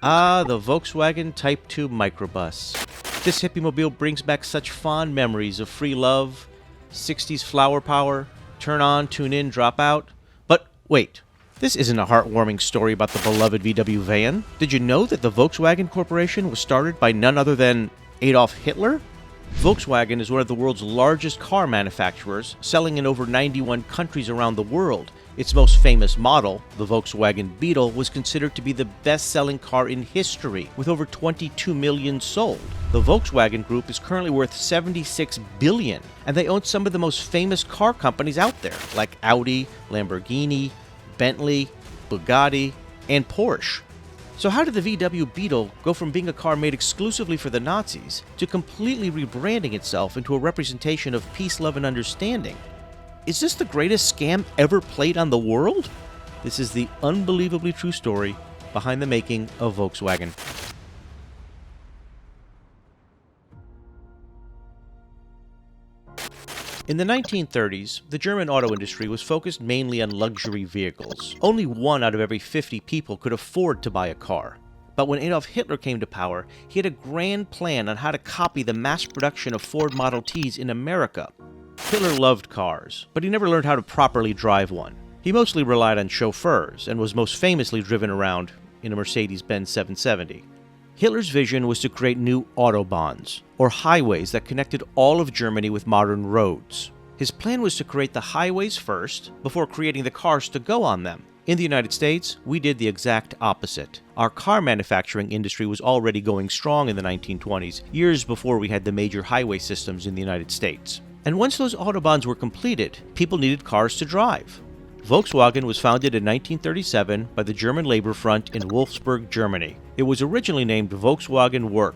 Ah, the Volkswagen Type 2 microbus. This Hippie-mobile brings back such fond memories of free love, 60s flower power, turn on, tune in, drop out. But wait, this isn't a heartwarming story about the beloved VW van. Did you know that the Volkswagen Corporation was started by none other than Adolf Hitler? Volkswagen is one of the world's largest car manufacturers, selling in over 91 countries around the world. Its most famous model, the Volkswagen Beetle, was considered to be the best-selling car in history, with over 22 million sold. The Volkswagen Group is currently worth $76 billion, and they own some of the most famous car companies out there, like Audi, Lamborghini, Bentley, Bugatti, and Porsche. So how did the VW Beetle go from being a car made exclusively for the Nazis to completely rebranding itself into a representation of peace, love, and understanding? Is this the greatest scam ever played on the world? This is the unbelievably true story behind the making of Volkswagen. In the 1930s, the German auto industry was focused mainly on luxury vehicles. Only 1 out of every 50 people could afford to buy a car. But when Adolf Hitler came to power, he had a grand plan on how to copy the mass production of Ford Model Ts in America. Hitler loved cars, but he never learned how to properly drive one. He mostly relied on chauffeurs and was most famously driven around in a Mercedes-Benz 770. Hitler's vision was to create new autobahns, or highways that connected all of Germany with modern roads. His plan was to create the highways first, before creating the cars to go on them. In the United States, we did the exact opposite. Our car manufacturing industry was already going strong in the 1920s, years before we had the major highway systems in the United States. And once those autobahns were completed, people needed cars to drive. Volkswagen was founded in 1937 by the German Labor Front in Wolfsburg, Germany. It was originally named Volkswagen Work,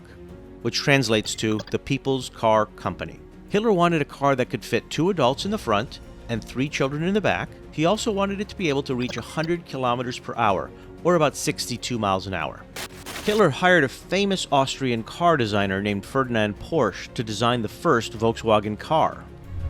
which translates to the People's Car Company. Hitler wanted a car that could fit 2 adults in the front and 3 children in the back. He also wanted it to be able to reach 100 kilometers per hour, or about 62 miles an hour. Hitler hired a famous Austrian car designer named Ferdinand Porsche to design the first Volkswagen car.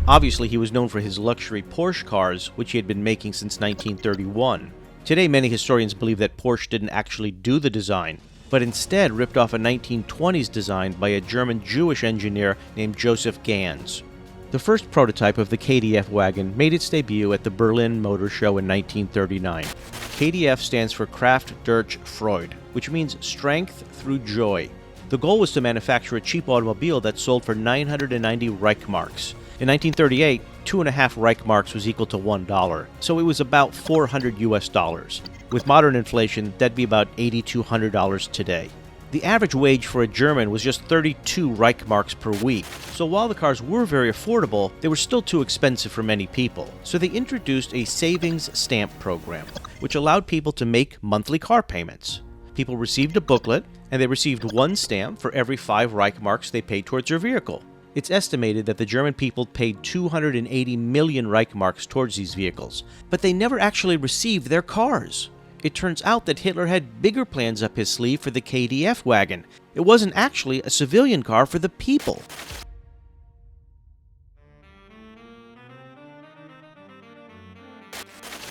Obviously, he was known for his luxury Porsche cars, which he had been making since 1931. Today, many historians believe that Porsche didn't actually do the design, but instead ripped off a 1920s design by a German Jewish engineer named Joseph Ganz. The first prototype of the KDF wagon made its debut at the Berlin Motor Show in 1939. KDF stands for Kraft durch Freude, which means strength through joy. The goal was to manufacture a cheap automobile that sold for 990 Reichmarks. In 1938, 2.5 Reichmarks was equal to $1, so it was about $400 US. With modern inflation, that'd be about $8,200 today. The average wage for a German was just 32 Reichmarks per week, so while the cars were very affordable, they were still too expensive for many people. So they introduced a savings stamp program, which allowed people to make monthly car payments. People received a booklet, and they received 1 stamp for every 5 Reichmarks they paid towards their vehicle. It's estimated that the German people paid 280 million Reichmarks towards these vehicles, but they never actually received their cars. It turns out that Hitler had bigger plans up his sleeve for the KDF wagon. It wasn't actually a civilian car for the people.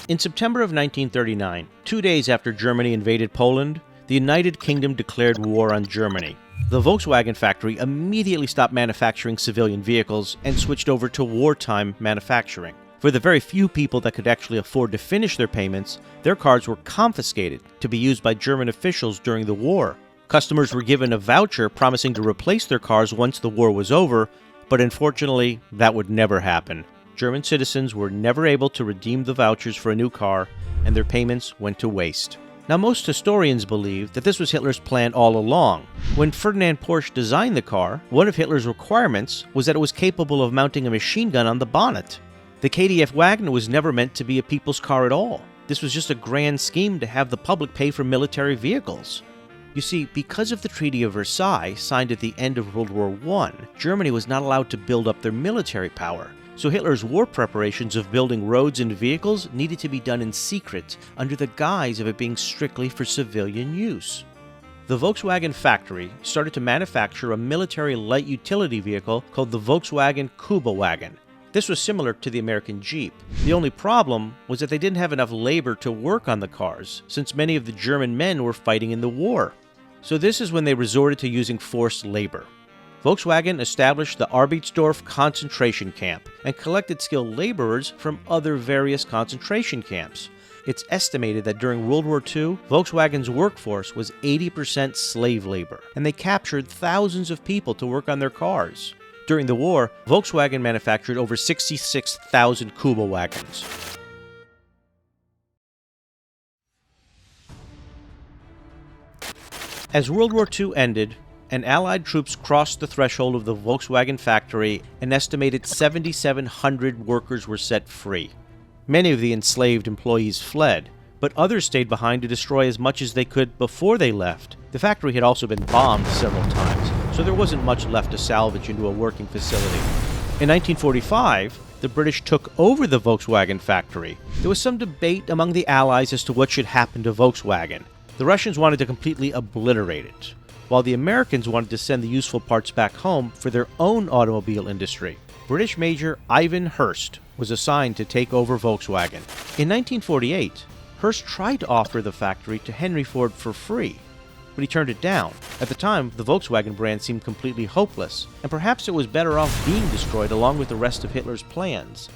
In September of 1939, 2 days after Germany invaded Poland, the United Kingdom declared war on Germany. The Volkswagen factory immediately stopped manufacturing civilian vehicles and switched over to wartime manufacturing. For the very few people that could actually afford to finish their payments, their cars were confiscated to be used by German officials during the war. Customers were given a voucher promising to replace their cars once the war was over, but unfortunately, that would never happen. German citizens were never able to redeem the vouchers for a new car, and their payments went to waste. Now, most historians believe that this was Hitler's plan all along. When Ferdinand Porsche designed the car, one of Hitler's requirements was that it was capable of mounting a machine gun on the bonnet. The KDF wagon was never meant to be a people's car at all. This was just a grand scheme to have the public pay for military vehicles. You see, because of the Treaty of Versailles, signed at the end of World War I, Germany was not allowed to build up their military power. So Hitler's war preparations of building roads and vehicles needed to be done in secret, under the guise of it being strictly for civilian use. The Volkswagen factory started to manufacture a military light utility vehicle called the Volkswagen Kuba wagon. This was similar to the American Jeep. The only problem was that they didn't have enough labor to work on the cars, since many of the German men were fighting in the war. So this is when they resorted to using forced labor. Volkswagen established the Arbeitsdorf concentration camp and collected skilled laborers from other various concentration camps. It's estimated that during World War II, Volkswagen's workforce was 80% slave labor, and they captured thousands of people to work on their cars. During the war, Volkswagen manufactured over 66,000 Kuba wagons. As World War II ended, and Allied troops crossed the threshold of the Volkswagen factory, an estimated 7,700 workers were set free. Many of the enslaved employees fled, but others stayed behind to destroy as much as they could before they left. The factory had also been bombed several times, so there wasn't much left to salvage into a working facility. In 1945, the British took over the Volkswagen factory. There was some debate among the Allies as to what should happen to Volkswagen. The Russians wanted to completely obliterate it, while the Americans wanted to send the useful parts back home for their own automobile industry. British Major Ivan Hurst was assigned to take over Volkswagen. In 1948, Hurst tried to offer the factory to Henry Ford for free, but he turned it down. At the time, the Volkswagen brand seemed completely hopeless, and perhaps it was better off being destroyed along with the rest of Hitler's plans.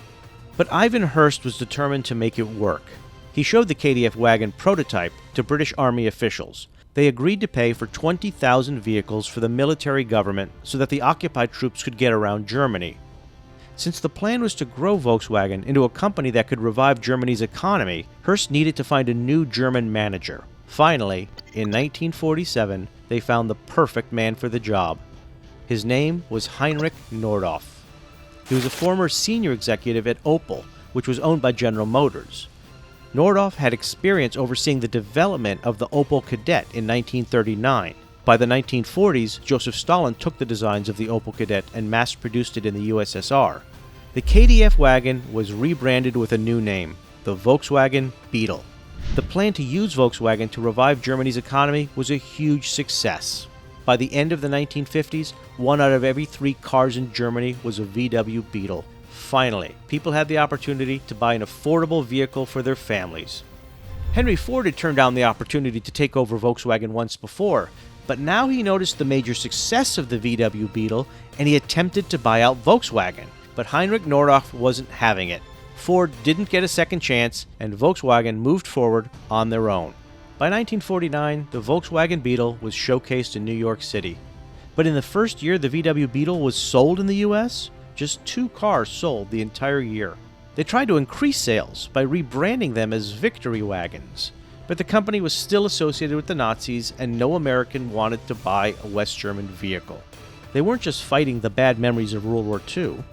But Ivan Hurst was determined to make it work. He showed the KDF wagon prototype to British Army officials. They agreed to pay for 20,000 vehicles for the military government so that the occupied troops could get around Germany. Since the plan was to grow Volkswagen into a company that could revive Germany's economy, Hurst needed to find a new German manager. Finally, in 1947, they found the perfect man for the job. His name was Heinrich Nordhoff. He was a former senior executive at Opel, which was owned by General Motors. Nordhoff had experience overseeing the development of the Opel Kadett in 1939. By the 1940s, Joseph Stalin took the designs of the Opel Kadett and mass-produced it in the USSR. The KDF wagon was rebranded with a new name, the Volkswagen Beetle. The plan to use Volkswagen to revive Germany's economy was a huge success. By the end of the 1950s, 1 out of every 3 cars in Germany was a VW Beetle. Finally, people had the opportunity to buy an affordable vehicle for their families. Henry Ford had turned down the opportunity to take over Volkswagen once before, but now he noticed the major success of the VW Beetle and he attempted to buy out Volkswagen. But Heinrich Nordhoff wasn't having it. Ford didn't get a second chance, and Volkswagen moved forward on their own. By 1949, the Volkswagen Beetle was showcased in New York City. But in the first year the VW Beetle was sold in the US, just 2 cars sold the entire year. They tried to increase sales by rebranding them as victory wagons, but the company was still associated with the Nazis and no American wanted to buy a West German vehicle. They weren't just fighting the bad memories of World War II.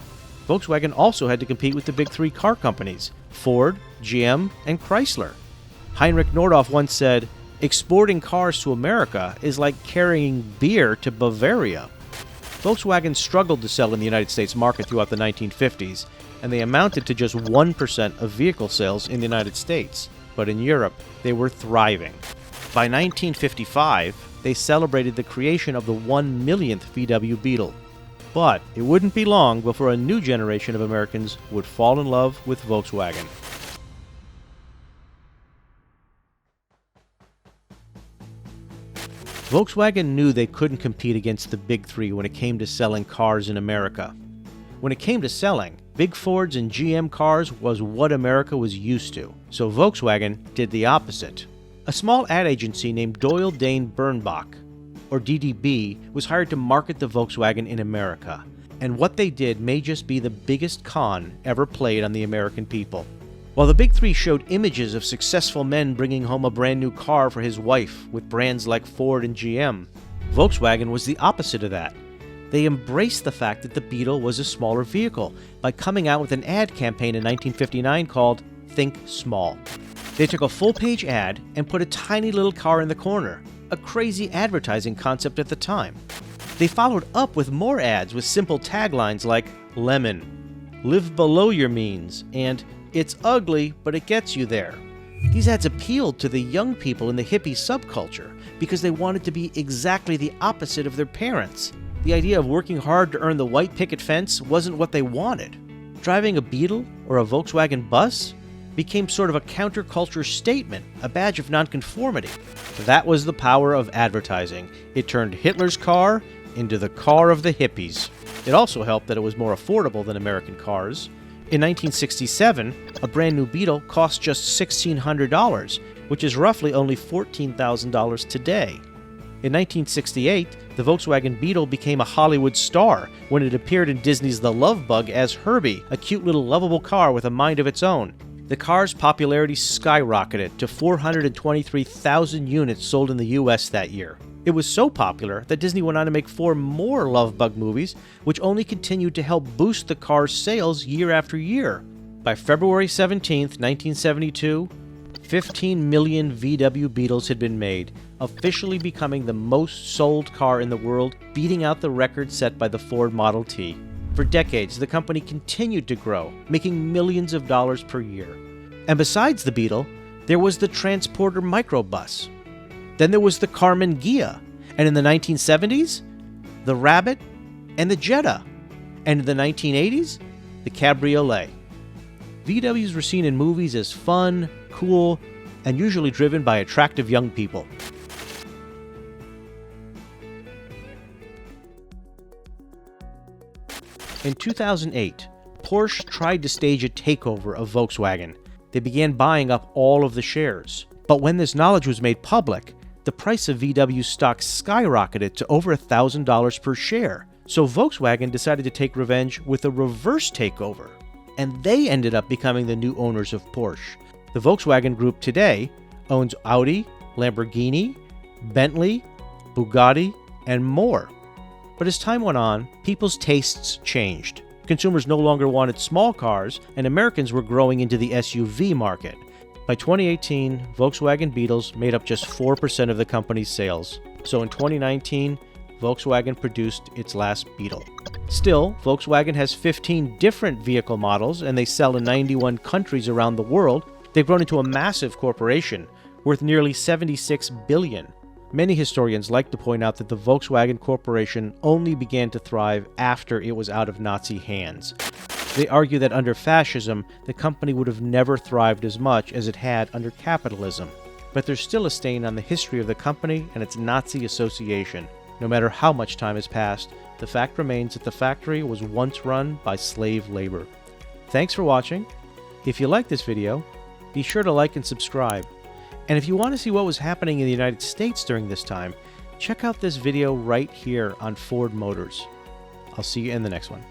Volkswagen also had to compete with the big 3 car companies, Ford, GM, and Chrysler. Heinrich Nordhoff once said, "Exporting cars to America is like carrying beer to Bavaria." Volkswagen struggled to sell in the United States market throughout the 1950s, and they amounted to just 1% of vehicle sales in the United States. But in Europe, they were thriving. By 1955, they celebrated the creation of the 1 millionth VW Beetle. But it wouldn't be long before a new generation of Americans would fall in love with Volkswagen. Volkswagen knew they couldn't compete against the big 3 when it came to selling cars in America. When it came to selling, big Fords and GM cars was what America was used to, so Volkswagen did the opposite. A small ad agency named Doyle Dane Bernbach, or DDB, was hired to market the Volkswagen in America, and what they did may just be the biggest con ever played on the American people. While the big 3 showed images of successful men bringing home a brand new car for his wife with brands like Ford and GM, Volkswagen was the opposite of that. They embraced the fact that the Beetle was a smaller vehicle by coming out with an ad campaign in 1959 called Think Small. They took a full-page ad and put a tiny little car in the corner, a crazy advertising concept at the time. They followed up with more ads with simple taglines like Lemon, Live Below Your Means, and It's Ugly, but it gets you there. These ads appealed to the young people in the hippie subculture because they wanted to be exactly the opposite of their parents. The idea of working hard to earn the white picket fence wasn't what they wanted. Driving a Beetle or a Volkswagen bus? became sort of a counterculture statement, a badge of nonconformity. That was the power of advertising. It turned Hitler's car into the car of the hippies. It also helped that it was more affordable than American cars. In 1967, a brand new Beetle cost just $1,600, which is roughly only $14,000 today. In 1968, the Volkswagen Beetle became a Hollywood star when it appeared in Disney's The Love Bug as Herbie, a cute little lovable car with a mind of its own. The car's popularity skyrocketed to 423,000 units sold in the US that year. It was so popular that Disney went on to make 4 more Love Bug movies, which only continued to help boost the car's sales year after year. By February 17, 1972, 15 million VW Beetles had been made, officially becoming the most sold car in the world, beating out the record set by the Ford Model T. For decades, the company continued to grow, making millions of dollars per year. And besides the Beetle, there was the Transporter microbus. Then there was the Karmann Ghia, and in the 1970s, the Rabbit and the Jetta, and in the 1980s, the Cabriolet. VWs were seen in movies as fun, cool, and usually driven by attractive young people. In 2008, Porsche tried to stage a takeover of Volkswagen. They began buying up all of the shares. But when this knowledge was made public, the price of VW stock skyrocketed to over $1,000 per share. So Volkswagen decided to take revenge with a reverse takeover. And they ended up becoming the new owners of Porsche. The Volkswagen Group today owns Audi, Lamborghini, Bentley, Bugatti, and more. But as time went on, people's tastes changed. Consumers no longer wanted small cars, and Americans were growing into the SUV market. By 2018, Volkswagen Beetles made up just 4% of the company's sales. So in 2019, Volkswagen produced its last Beetle. Still, Volkswagen has 15 different vehicle models, and they sell in 91 countries around the world. They've grown into a massive corporation, worth nearly $76 billion. Many historians like to point out that the Volkswagen Corporation only began to thrive after it was out of Nazi hands. They argue that under fascism, the company would have never thrived as much as it had under capitalism. But there's still a stain on the history of the company and its Nazi association. No matter how much time has passed, the fact remains that the factory was once run by slave labor. Thanks for watching. If you like this video, be sure to like and subscribe. And if you want to see what was happening in the United States during this time, check out this video right here on Ford Motors. I'll see you in the next one.